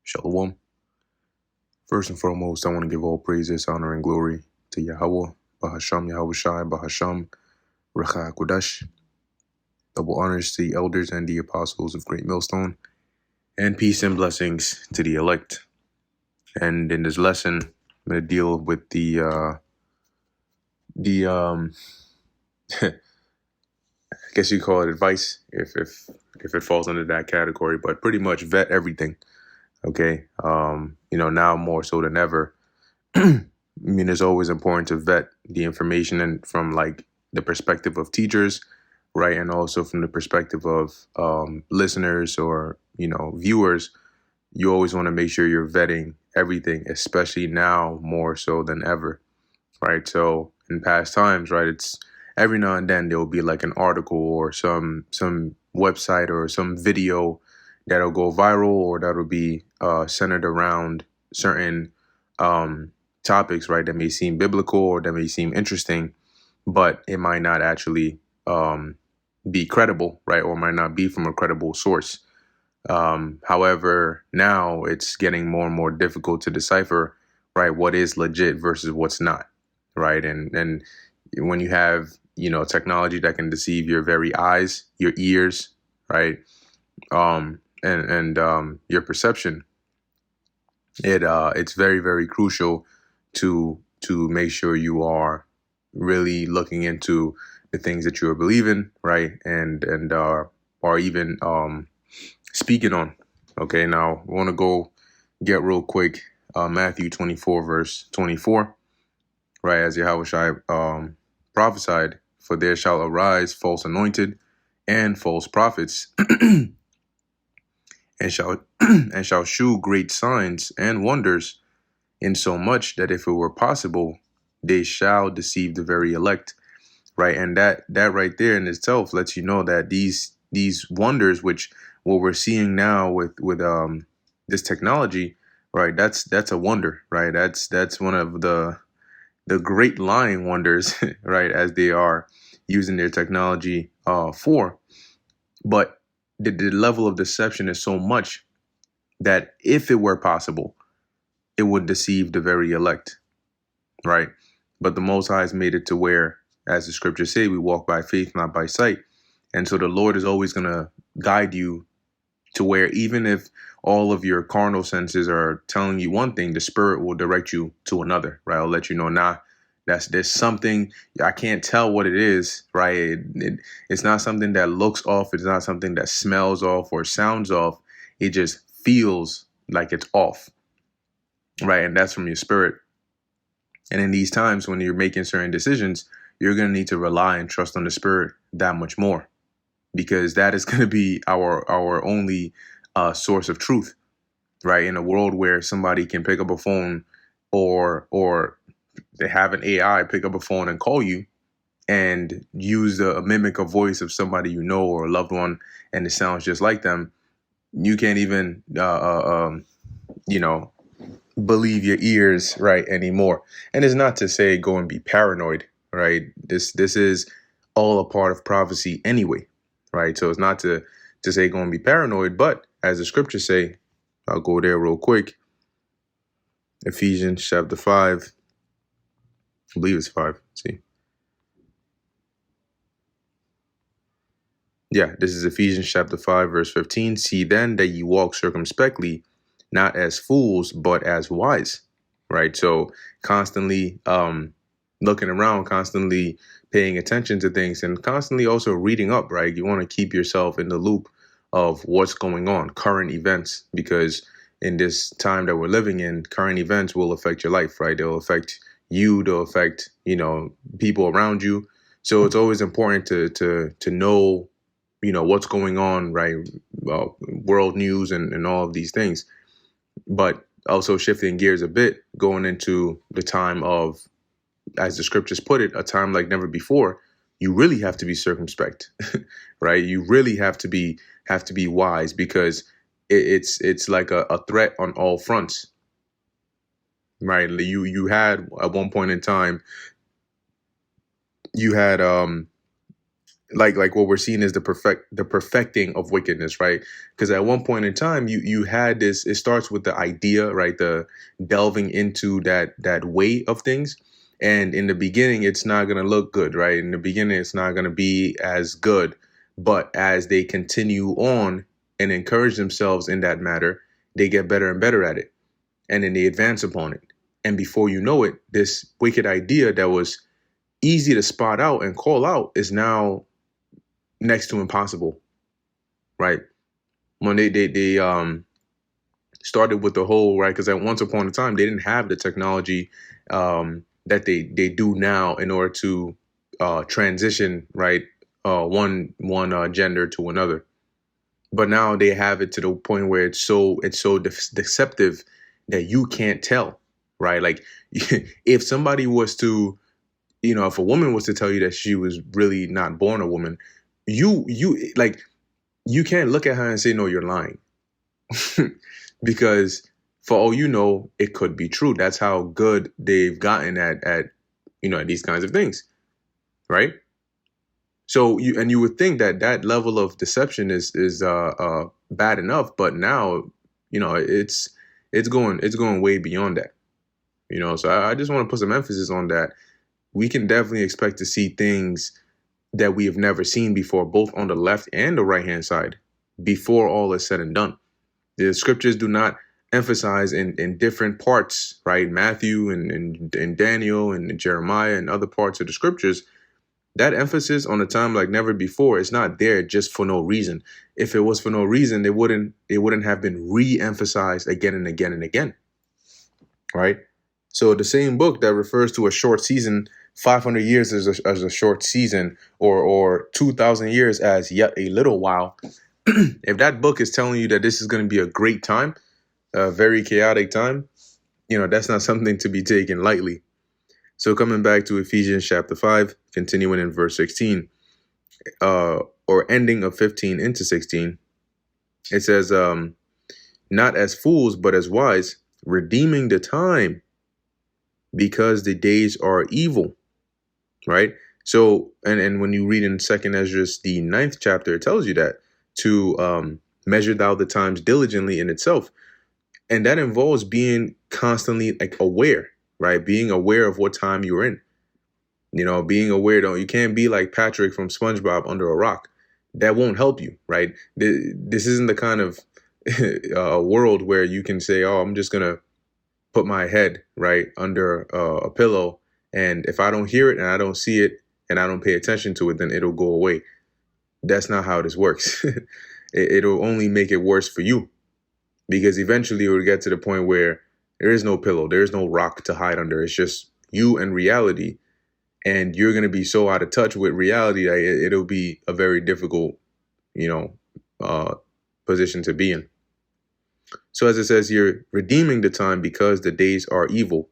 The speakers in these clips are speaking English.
Shalom. First and foremost, I want to give all praises, honor, and glory to Yahweh, Bahasham Yahweh Shai, Bahasham Recha Kodash. Double honors to the elders and the apostles of Great Millstone, and peace and blessings to the elect. And in this lesson, I'm going to deal with I guess you call it advice, if it falls under that category, but pretty much vet everything. Okay, now more so than ever. I mean, it's always important to vet the information and from like the perspective of teachers, right, and also from the perspective of listeners or viewers. You always want to make sure you're vetting everything, especially now more so than ever, right? So in past times, right, it's every now and then there will be like an article or some website or some video that'll go viral or that'll be centered around certain topics, right, that may seem biblical or that may seem interesting, but it might not actually be credible, right, or might not be from a credible source. However, now it's getting more and more difficult to decipher, right, what is legit versus what's not, right? And when you have, technology that can deceive your very eyes, your ears, right, and your perception, it's very, very crucial to make sure you are really looking into the things that you are believing, right, and are even speaking on. Okay, now I want to go get real quick Matthew 24 verse 24, right, as Yahweh prophesied, for there shall arise false anointed and false prophets and shall shew great signs and wonders, insomuch that if it were possible, they shall deceive the very elect, right? And that right there in itself lets you know that these wonders, which what we're seeing now with this technology, right? That's a wonder, right? That's one of the great lying wonders, right? As they are using their technology for, but the level of deception is so much that if it were possible, it would deceive the very elect, right? But the Most High has made it to where, as the scriptures say, we walk by faith, not by sight. And so the Lord is always going to guide you to where even if all of your carnal senses are telling you one thing, the Spirit will direct you to another, right? I'll let you know, there's something, I can't tell what it is, right? It's not something that looks off. It's not something that smells off or sounds off. It just feels like it's off, right? And that's from your spirit. And in these times when you're making certain decisions, you're going to need to rely and trust on the Spirit that much more, because that is going to be our only source of truth, right? In a world where somebody can pick up a phone or they have an AI pick up a phone and call you and use a mimic a voice of somebody you know or a loved one, and it sounds just like them, you can't even, believe your ears, right, anymore. And it's not to say go and be paranoid, right? This is all a part of prophecy anyway, right? So it's not to say go and be paranoid, but as the scriptures say, I'll go there real quick. Ephesians chapter 5. I believe it's 5. See. Yeah, this is Ephesians chapter 5, verse 15. See then that ye walk circumspectly, not as fools, but as wise, right? So constantly looking around, constantly paying attention to things, and constantly also reading up, right? You want to keep yourself in the loop of what's going on, current events, because in this time that we're living in, current events will affect your life, right? They'll affect you, they'll affect, people around you. So it's always important to know, what's going on, right? World news and all of these things. But also shifting gears a bit, going into the time of, as the scriptures put it, a time like never before. You really have to be circumspect, right? You really have to be wise, because it's like a threat on all fronts, right? You had at one point in time, you had like what we're seeing is the perfecting of wickedness, right? Because at one point in time, you had this. It starts with the idea, right? The delving into that way of things, and in the beginning, it's not gonna look good, right? In the beginning, it's not gonna be as good, but as they continue on and encourage themselves in that matter, they get better and better at it, and then they advance upon it, and before you know it, this wicked idea that was easy to spot out and call out is now next to impossible, right? When they started with the whole, right, because at once upon a time they didn't have the technology that they do now in order to transition, right, one gender to another. But now they have it to the point where it's so deceptive that you can't tell, right? Like if somebody was to, if a woman was to tell you that she was really not born a woman, you like you can't look at her and say, no, you're lying. Because for all you know, it could be true. That's how good they've gotten at these kinds of things, right? So you would think that that level of deception is bad enough, but now it's going way beyond that. So I just want to put some emphasis on that. We can definitely expect to see things that we have never seen before, both on the left and the right hand side, before all is said and done. The scriptures do not emphasize in different parts, right? Matthew and Daniel and Jeremiah and other parts of the scriptures, that emphasis on a time like never before is not there just for no reason. If it was for no reason, it wouldn't have been re-emphasized again and again and again, right? So the same book that refers to a short season, 500 years as a short season, or 2,000 years as yet a little while. If that book is telling you that this is going to be a great time, a very chaotic time, that's not something to be taken lightly. So coming back to Ephesians chapter 5, continuing in verse 16, or ending of 15 into 16, it says, not as fools, but as wise, redeeming the time, because the days are evil, right? So, and when you read in 2nd Ezra, the 9th chapter, it tells you that to measure thou the times diligently in itself. And that involves being constantly like aware, right? Being aware of what time you're in. Being aware, you can't be like Patrick from SpongeBob under a rock. That won't help you, right? This isn't the kind of world where you can say, oh, I'm just going to put my head right under a pillow, and if I don't hear it and I don't see it and I don't pay attention to it, then it'll go away. That's not how this works. It'll only make it worse for you, because eventually it will get to the point where there is no pillow, there is no rock to hide under. It's just you and reality, and you're going to be so out of touch with reality that it'll be a very difficult, position to be in. So as it says here, redeeming the time because the days are evil.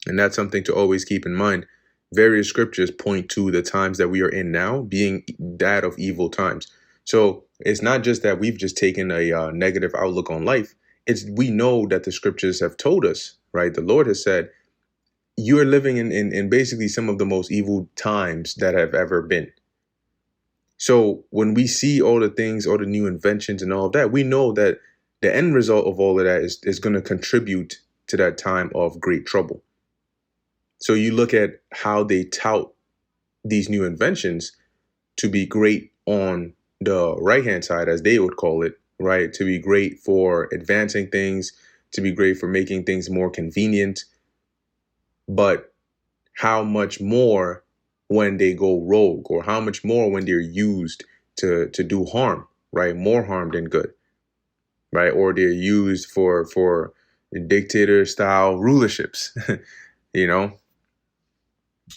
And that's something to always keep in mind. Various scriptures point to the times that we are in now being that of evil times. So it's not just that we've just taken a negative outlook on life. We know that the scriptures have told us, right? The Lord has said, you're living in basically some of the most evil times that have ever been. So when we see all the things, all the new inventions and all of that, we know that the end result of all of that is going to contribute to that time of great trouble. So you look at how they tout these new inventions to be great on the right-hand side, as they would call it, right? To be great for advancing things, to be great for making things more convenient. But how much more when they go rogue, or how much more when they're used to do harm, right? More harm than good, right? Or they're used for dictator style rulerships,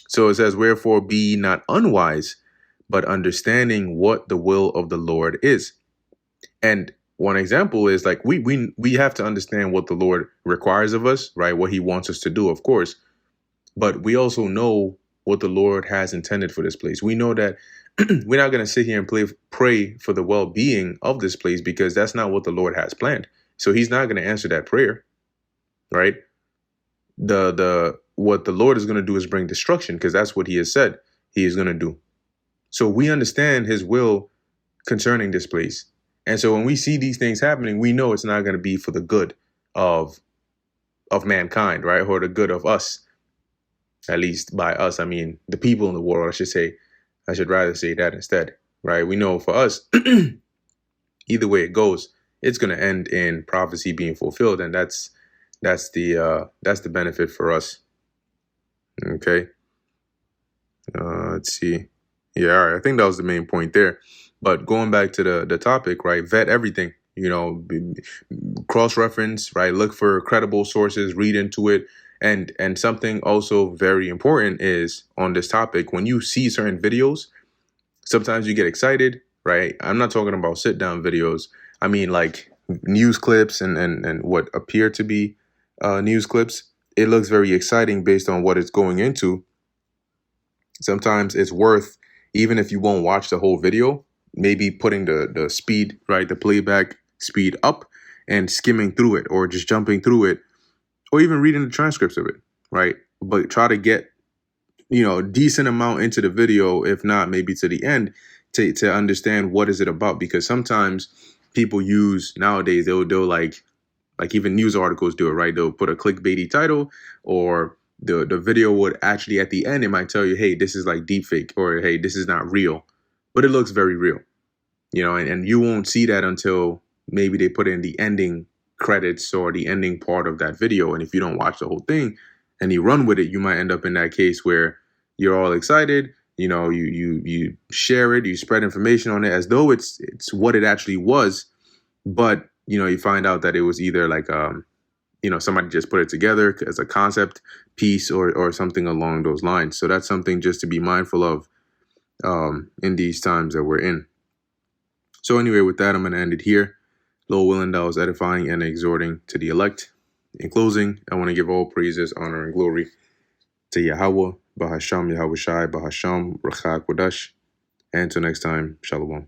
So it says, wherefore be not unwise, but understanding what the will of the Lord is. And one example is like we have to understand what the Lord requires of us, right? What he wants us to do, of course. But we also know what the Lord has intended for this place. We know that we're not going to sit here and pray for the well-being of this place, because that's not what the Lord has planned. So he's not going to answer that prayer, right? What the Lord is going to do is bring destruction, because that's what he has said he is going to do. So we understand his will concerning this place. And so when we see these things happening, we know it's not going to be for the good of mankind, right? Or the good of us. At least by us, I mean the people in the world, I should say. I should rather say that instead, right? We know for us, either way it goes, it's going to end in prophecy being fulfilled, and that's the benefit for us. Okay. Let's see. Yeah, all right. I think that was the main point there. But going back to the topic, right? Vet everything. Cross reference, right? Look for credible sources. Read into it. And something also very important is on this topic, when you see certain videos, sometimes you get excited, right? I'm not talking about sit down videos. I mean like news clips and what appear to be news clips. It looks very exciting based on what it's going into. Sometimes it's worth, even if you won't watch the whole video, maybe putting the speed, right, the playback speed up and skimming through it, or just jumping through it, or even reading the transcripts of it, right? But try to get, a decent amount into the video, if not maybe to the end, to understand what is it about. Because sometimes people use nowadays, they'll like even news articles do it, right? They'll put a clickbaity title, or the video would actually at the end, it might tell you, hey, this is like deep fake, or hey, this is not real, but it looks very real, and you won't see that until maybe they put in the ending credits or the ending part of that video. And if you don't watch the whole thing and you run with it, you might end up in that case where you're all excited, you share it, you spread information on it as though it's what it actually was, but you find out that it was either like somebody just put it together as a concept piece, or something along those lines. So that's something just to be mindful of in these times that we're in. So anyway, with that, I'm going to end it here. Lord willing, that was edifying and exhorting to the elect. In closing, I want to give all praises, honor, and glory to Yahweh, Bahasham, Yahweh Shai, Bahasham, Rachak Wadash. And until next time, Shalom.